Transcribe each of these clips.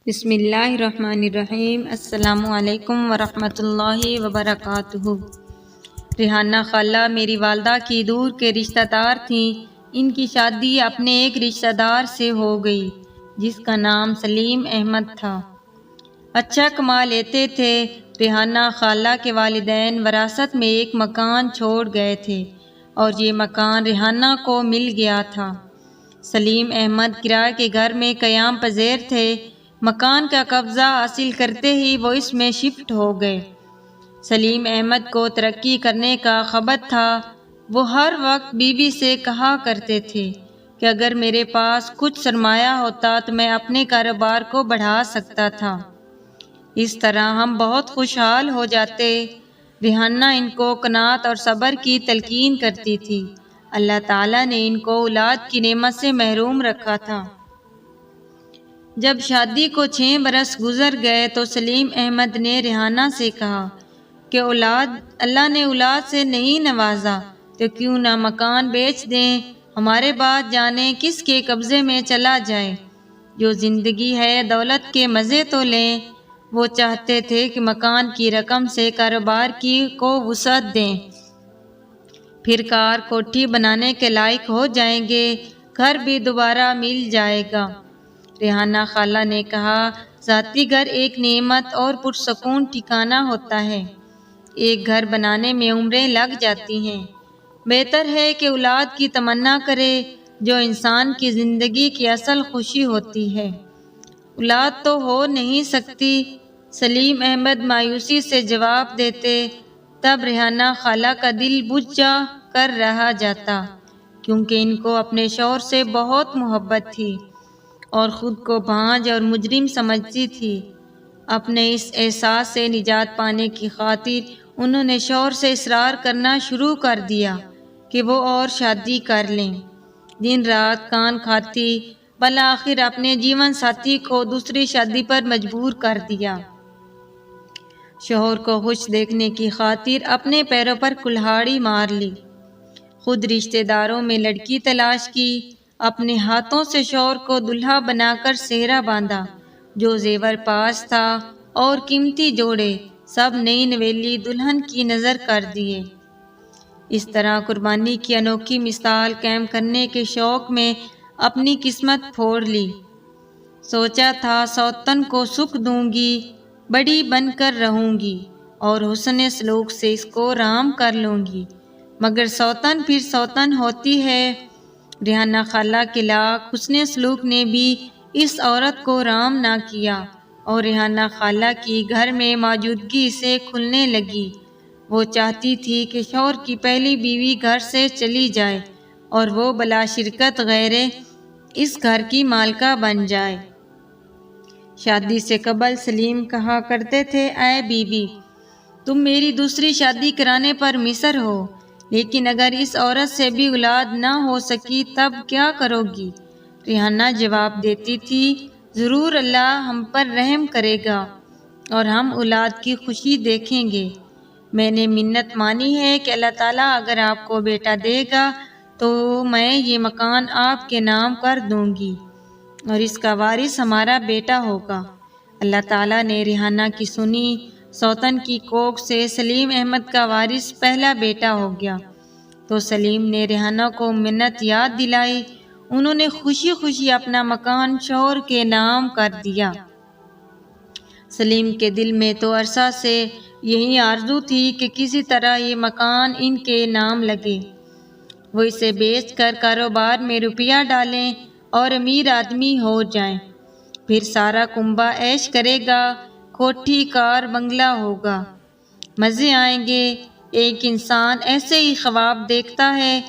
بسم اللہ الرحمن الرحیم۔ السلام علیکم ورحمۃ اللہ وبرکاتہ۔ ریحانہ خالہ میری والدہ کی دور کے رشتہ دار تھیں۔ ان کی شادی اپنے ایک رشتہ دار سے ہو گئی جس کا نام سلیم احمد تھا۔ اچھا کما لیتے تھے۔ ریحانہ خالہ کے والدین وراثت میں ایک مکان چھوڑ گئے تھے اور یہ مکان ریحانہ کو مل گیا تھا۔ سلیم احمد کرائے کے گھر میں قیام پذیر تھے۔ مکان کا قبضہ حاصل کرتے ہی وہ اس میں شفٹ ہو گئے۔ سلیم احمد کو ترقی کرنے کا خبت تھا۔ وہ ہر وقت بیوی سے کہا کرتے تھے کہ اگر میرے پاس کچھ سرمایہ ہوتا تو میں اپنے کاروبار کو بڑھا سکتا تھا۔ اس طرح ہم بہت خوشحال ہو جاتے۔ ریحانہ ان کو قناعت اور صبر کی تلقین کرتی تھی۔ اللہ تعالیٰ نے ان کو اولاد کی نعمت سے محروم رکھا تھا۔ جب شادی کو 6 برس گزر گئے تو سلیم احمد نے ریحانہ سے کہا کہ اللہ نے اولاد سے نہیں نوازا تو کیوں نہ مکان بیچ دیں، ہمارے بعد جانے کس کے قبضے میں چلا جائے۔ جو زندگی ہے دولت کے مزے تو لیں۔ وہ چاہتے تھے کہ مکان کی رقم سے کاروبار کو وسعت دیں، پھر کار کوٹھی بنانے کے لائق ہو جائیں گے، گھر بھی دوبارہ مل جائے گا۔ ریحانہ خالہ نے کہا، ذاتی گھر ایک نعمت اور پرسکون ٹھکانہ ہوتا ہے۔ ایک گھر بنانے میں عمریں لگ جاتی ہیں۔ بہتر ہے کہ اولاد کی تمنا کرے جو انسان کی زندگی کی اصل خوشی ہوتی ہے۔ اولاد تو ہو نہیں سکتی، سلیم احمد مایوسی سے جواب دیتے۔ تب ریحانہ خالہ کا دل بجھ جا کر رہ جاتا کیونکہ ان کو اپنے شوہر سے بہت محبت تھی اور خود کو بھانج اور مجرم سمجھتی تھی۔ اپنے اس احساس سے نجات پانے کی خاطر انہوں نے شوہر سے اصرار کرنا شروع کر دیا کہ وہ اور شادی کر لیں۔ دن رات کان کھاتی، بالآخر اپنے جیون ساتھی کو دوسری شادی پر مجبور کر دیا۔ شوہر کو خوش دیکھنے کی خاطر اپنے پیروں پر کلہاڑی مار لی۔ خود رشتہ داروں میں لڑکی تلاش کی۔ اپنے ہاتھوں سے شوہر کو دلہا بنا کر سہرا باندھا۔ جو زیور پاس تھا اور قیمتی جوڑے سب نئی نویلی دلہن کی نظر کر دیے۔ اس طرح قربانی کی انوکھی مثال قائم کرنے کے شوق میں اپنی قسمت پھوڑ لی۔ سوچا تھا سوتن کو سکھ دوں گی، بڑی بن کر رہوں گی اور حسن سلوک سے اس کو رام کر لوں گی، مگر سوتن پھر سوتن ہوتی ہے۔ ریحانہ خالہ کے لاکھ حسن سلوک نے بھی اس عورت کو رام نہ کیا اور ریحانہ خالہ کی گھر میں موجودگی اسے کھلنے لگی۔ وہ چاہتی تھی کہ شوہر کی پہلی بیوی گھر سے چلی جائے اور وہ بلا شرکت غیرے اس گھر کی مالکہ بن جائے۔ شادی سے قبل سلیم کہا کرتے تھے، اے بیوی، تم میری دوسری شادی کرانے پر مصر ہو، لیکن اگر اس عورت سے بھی اولاد نہ ہو سکی تب کیا کرو گی؟ ریحانہ جواب دیتی تھی، ضرور اللہ ہم پر رحم کرے گا اور ہم اولاد کی خوشی دیکھیں گے۔ میں نے منت مانی ہے کہ اللہ تعالیٰ اگر آپ کو بیٹا دے گا تو میں یہ مکان آپ کے نام کر دوں گی اور اس کا وارث ہمارا بیٹا ہوگا۔ اللہ تعالیٰ نے ریحانہ کی سنی۔ سوتن کی کوکھ سے سلیم احمد کا وارث پہلا بیٹا ہو گیا تو سلیم نے ریحانہ کو منت یاد دلائی۔ انہوں نے خوشی خوشی اپنا مکان شوہر کے نام کر دیا۔ سلیم کے دل میں تو عرصہ سے یہی آرزو تھی کہ کسی طرح یہ مکان ان کے نام لگے، وہ اسے بیچ کر کاروبار میں روپیہ ڈالیں اور امیر آدمی ہو جائیں، پھر سارا کنبہ عیش کرے گا، کوٹھی کار بنگلہ ہوگا، مزے آئیں گے۔ ایک انسان ایسے ہی خواب دیکھتا ہے۔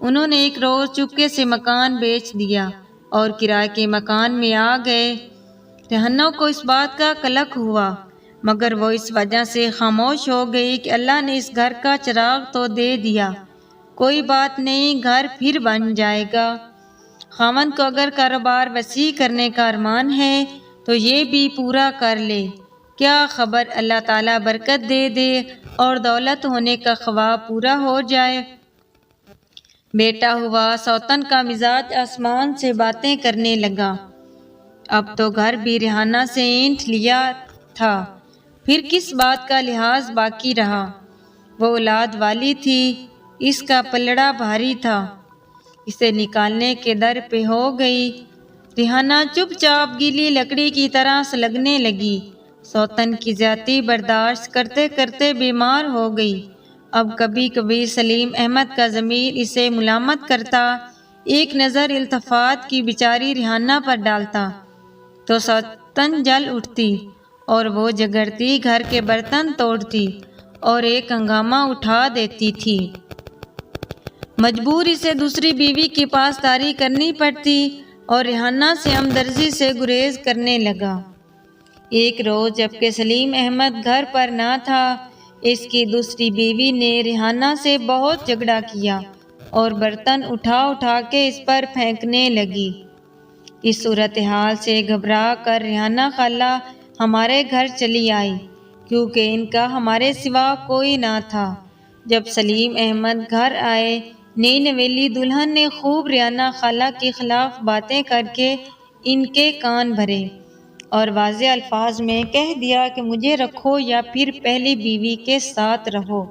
انہوں نے ایک روز چپکے سے مکان بیچ دیا اور کرائے کے مکان میں آ گئے۔ ریحانہ کو اس بات کا قلق ہوا مگر وہ اس وجہ سے خاموش ہو گئی کہ اللہ نے اس گھر کا چراغ تو دے دیا، کوئی بات نہیں، گھر پھر بن جائے گا۔ خاوند کو اگر کاروبار وسیع کرنے کا ارمان ہے تو یہ بھی پورا کر لے، کیا خبر اللہ تعالیٰ برکت دے دے اور دولت ہونے کا خواب پورا ہو جائے۔ بیٹا ہوا، سوتن کا مزاج آسمان سے باتیں کرنے لگا۔ اب تو گھر بھی ریحانہ سے اینٹھ لیا تھا، پھر کس بات کا لحاظ باقی رہا؟ وہ اولاد والی تھی، اس کا پلڑا بھاری تھا، اسے نکالنے کے در پہ ہو گئی۔ ریحانہ چپ چاپ گیلی لکڑی کی طرح سلگنے لگی، سوتن کی زیادتی برداشت کرتے کرتے بیمار ہو گئی۔ اب کبھی کبھی سلیم احمد کا ضمیر اسے ملامت کرتا، ایک نظر التفات کی بیچاری ریحانہ پر ڈالتا تو سوتن جل اٹھتی اور وہ جگرتی گھر کے برتن توڑتی اور ایک ہنگامہ اٹھا دیتی تھی۔ مجبور اسے دوسری بیوی کی پاسداری کرنی پڑتی اور ریحانہ سے ہمدردی سے گریز کرنے لگا۔ ایک روز جبکہ سلیم احمد گھر پر نہ تھا، اس کی دوسری بیوی نے ریحانہ سے بہت جھگڑا کیا اور برتن اٹھا اٹھا کے اس پر پھینکنے لگی۔ اس صورتحال سے گھبرا کر ریحانہ خالہ ہمارے گھر چلی آئی، کیونکہ ان کا ہمارے سوا کوئی نہ تھا۔ جب سلیم احمد گھر آئے، نئی نویلی دلہن نے خوب ریحانہ خالہ کے خلاف باتیں کر کے ان کے کان بھرے اور واضح الفاظ میں کہہ دیا کہ مجھے رکھو یا پھر پہلی بیوی کے ساتھ رہو۔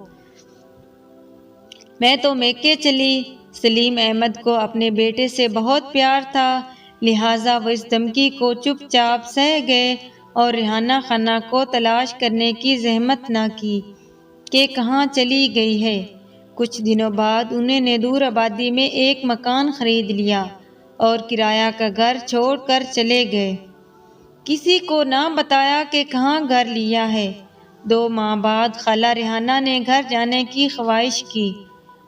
میں تو میکے چلی۔ سلیم احمد کو اپنے بیٹے سے بہت پیار تھا، لہٰذا وہ اس دھمکی کو چپ چاپ سہ گئے اور ریحانہ خانہ کو تلاش کرنے کی زحمت نہ کی کہ کہاں چلی گئی ہے۔ کچھ دنوں بعد انہوں نے دور آبادی میں ایک مکان خرید لیا اور کرایہ کا گھر چھوڑ کر چلے گئے، کسی کو نہ بتایا کہ کہاں گھر لیا ہے۔ 2 ماہ بعد خالہ ریحانہ نے گھر جانے کی خواہش کی۔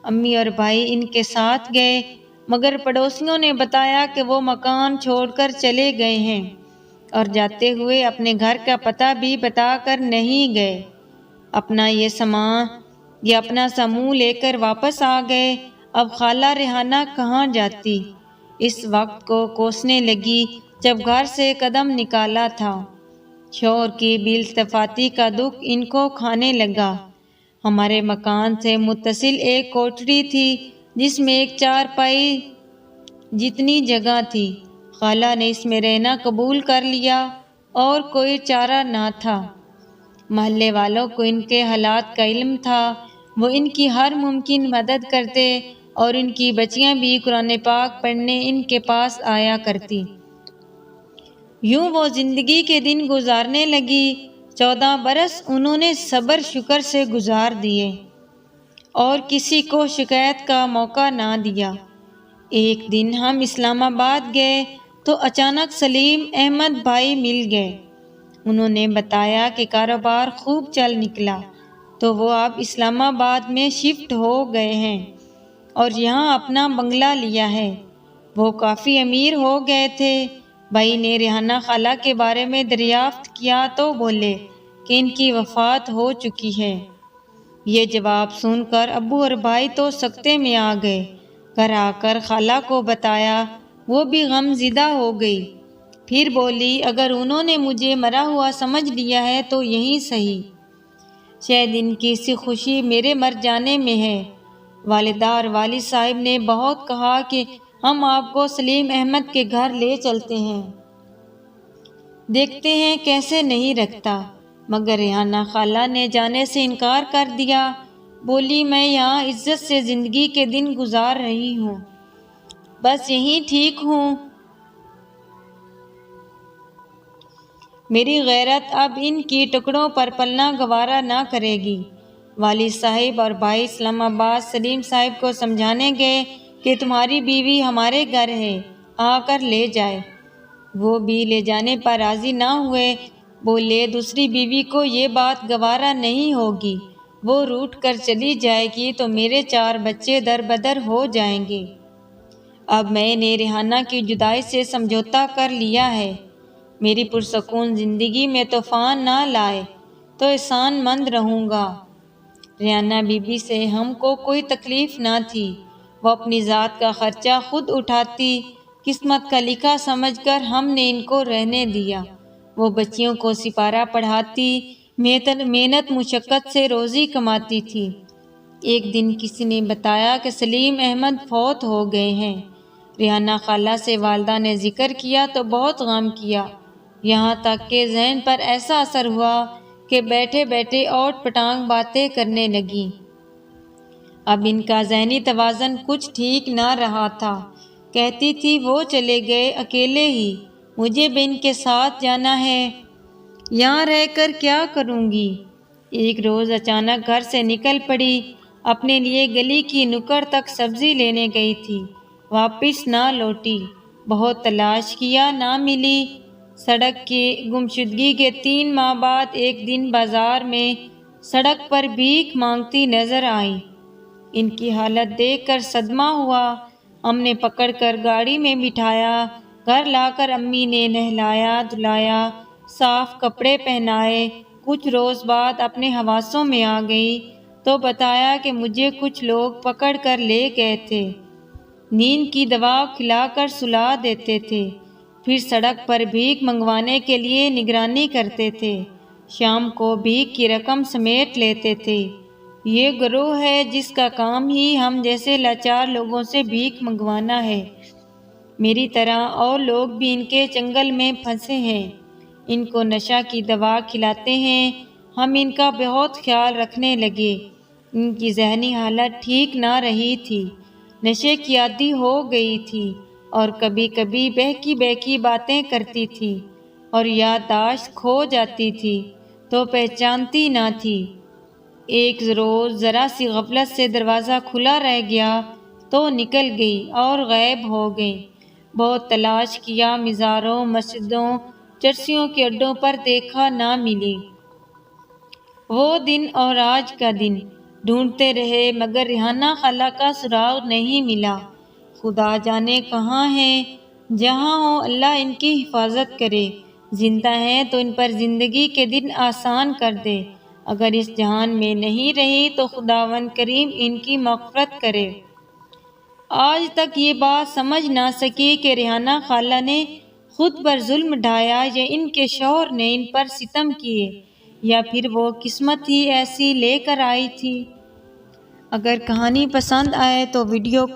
امی اور بھائی ان کے ساتھ گئے، مگر پڑوسیوں نے بتایا کہ وہ مکان چھوڑ کر چلے گئے ہیں اور جاتے ہوئے اپنے گھر کا پتہ بھی بتا کر نہیں گئے۔ اپنا یہ سامان یا اپنا سا منہ لے کر واپس آ گئے۔ اب خالہ ریحانہ کہاں جاتی؟ اس وقت کو کوسنے لگی جب گھر سے قدم نکالا تھا۔ شوہر کی بے التفاتی کا دکھ ان کو کھانے لگا۔ ہمارے مکان سے متصل ایک کوٹھری تھی جس میں ایک چارپائی جتنی جگہ تھی۔ خالہ نے اس میں رہنا قبول کر لیا اور کوئی چارہ نہ تھا۔ محلے والوں کو ان کے حالات کا علم تھا، وہ ان کی ہر ممکن مدد کرتے اور ان کی بچیاں بھی قرآن پاک پڑھنے ان کے پاس آیا کرتی۔ یوں وہ زندگی کے دن گزارنے لگی۔ 14 برس انہوں نے صبر شکر سے گزار دیے اور کسی کو شکایت کا موقع نہ دیا۔ ایک دن ہم اسلام آباد گئے تو اچانک سلیم احمد بھائی مل گئے۔ انہوں نے بتایا کہ کاروبار خوب چل نکلا تو وہ اب اسلام آباد میں شفٹ ہو گئے ہیں اور یہاں اپنا بنگلہ لیا ہے۔ وہ کافی امیر ہو گئے تھے۔ بھائی نے ریحانہ خالہ کے بارے میں دریافت کیا تو بولے کہ ان کی وفات ہو چکی ہے۔ یہ جواب سن کر ابو اور بھائی تو سکتے میں آ گئے۔ گھر آ کر خالہ کو بتایا، وہ بھی غم زدہ ہو گئی۔ پھر بولی، اگر انہوں نے مجھے مرا ہوا سمجھ لیا ہے تو یہی صحیح، شاید ان کی سی خوشی میرے مر جانے میں ہے۔ والدہ اور والد صاحب نے بہت کہا کہ ہم آپ کو سلیم احمد کے گھر لے چلتے ہیں، دیکھتے ہیں کیسے نہیں رکھتا، مگر ریحانہ خالہ نے جانے سے انکار کر دیا۔ بولی، میں یہاں عزت سے زندگی کے دن گزار رہی ہوں، بس یہیں ٹھیک ہوں۔ میری غیرت اب ان کی ٹکڑوں پر پلنا گوارا نہ کرے گی۔ والد صاحب اور بھائی اسلام آباد سلیم صاحب کو سمجھانے گئے کہ تمہاری بیوی ہمارے گھر ہے، آ کر لے جائے۔ وہ بھی لے جانے پر راضی نہ ہوئے، بولے دوسری بیوی کو یہ بات گوارا نہیں ہوگی، وہ روٹھ کر چلی جائے گی تو میرے 4 بچے در بدر ہو جائیں گے۔ اب میں نے ریحانہ کی جدائی سے سمجھوتا کر لیا ہے، میری پرسکون زندگی میں طوفان نہ لائے تو احسان مند رہوں گا۔ ریحانہ بی بی سے ہم کو کوئی تکلیف نہ تھی، وہ اپنی ذات کا خرچہ خود اٹھاتی، قسمت کا لکھا سمجھ کر ہم نے ان کو رہنے دیا۔ وہ بچیوں کو سپارہ پڑھاتی، محنت مشقت سے روزی کماتی تھی۔ ایک دن کسی نے بتایا کہ سلیم احمد فوت ہو گئے ہیں۔ ریحانہ خالہ سے والدہ نے ذکر کیا تو بہت غم کیا، یہاں تک کہ ذہن پر ایسا اثر ہوا کہ بیٹھے بیٹھے اوٹ پٹانگ باتیں کرنے لگیں۔ اب ان کا ذہنی توازن کچھ ٹھیک نہ رہا تھا۔ کہتی تھی وہ چلے گئے اکیلے ہی، مجھے بھی ان کے ساتھ جانا ہے، یہاں رہ کر کیا کروں گی؟ ایک روز اچانک گھر سے نکل پڑی، اپنے لیے گلی کی نکڑ تک سبزی لینے گئی تھی، واپس نہ لوٹی۔ بہت تلاش کیا، نہ ملی۔ سڑک کی گمشدگی کے 3 ماہ بعد ایک دن بازار میں سڑک پر بھیک مانگتی نظر آئی۔ ان کی حالت دیکھ کر صدمہ ہوا۔ ہم نے پکڑ کر گاڑی میں بٹھایا، گھر لا کر امی نے نہلایا دھلایا، صاف کپڑے پہنائے۔ کچھ روز بعد اپنے حواسوں میں آ گئی تو بتایا کہ مجھے کچھ لوگ پکڑ کر لے گئے تھے، نیند کی دوا کھلا کر سلا دیتے تھے، پھر سڑک پر بھیک منگوانے کے لیے نگرانی کرتے تھے، شام کو بھیک کی رقم سمیٹ لیتے تھے۔ یہ گروہ ہے جس کا کام ہی ہم جیسے لاچار لوگوں سے بھیک منگوانا ہے۔ میری طرح اور لوگ بھی ان کے چنگل میں پھنسے ہیں۔ ان کو نشہ کی دوا کھلاتے ہیں۔ ہم ان کا بہت خیال رکھنے لگے۔ ان کی ذہنی حالت ٹھیک نہ رہی تھی، نشے کی عادی ہو گئی تھی اور کبھی کبھی بہکی بہکی باتیں کرتی تھی اور یادداشت کھو جاتی تھی تو پہچانتی نہ تھی۔ ایک روز ذرا سی غفلت سے دروازہ کھلا رہ گیا تو نکل گئی اور غائب ہو گئی۔ بہت تلاش کیا، مزاروں، مسجدوں، چرسیوں کے اڈوں پر دیکھا، نہ ملی۔ وہ دن اور آج کا دن ڈھونڈتے رہے مگر ریحانہ خالہ کا سراغ نہیں ملا۔ خدا جانے کہاں ہیں، جہاں ہوں اللہ ان کی حفاظت کرے، زندہ ہیں تو ان پر زندگی کے دن آسان کر دے، اگر اس جہان میں نہیں رہی تو خداوند کریم ان کی مغفرت کرے۔ آج تک یہ بات سمجھ نہ سکی کہ ریحانہ خالہ نے خود پر ظلم ڈھایا یا ان کے شوہر نے ان پر ستم کیے یا پھر وہ قسمت ہی ایسی لے کر آئی تھی۔ اگر کہانی پسند آئے تو ویڈیو کو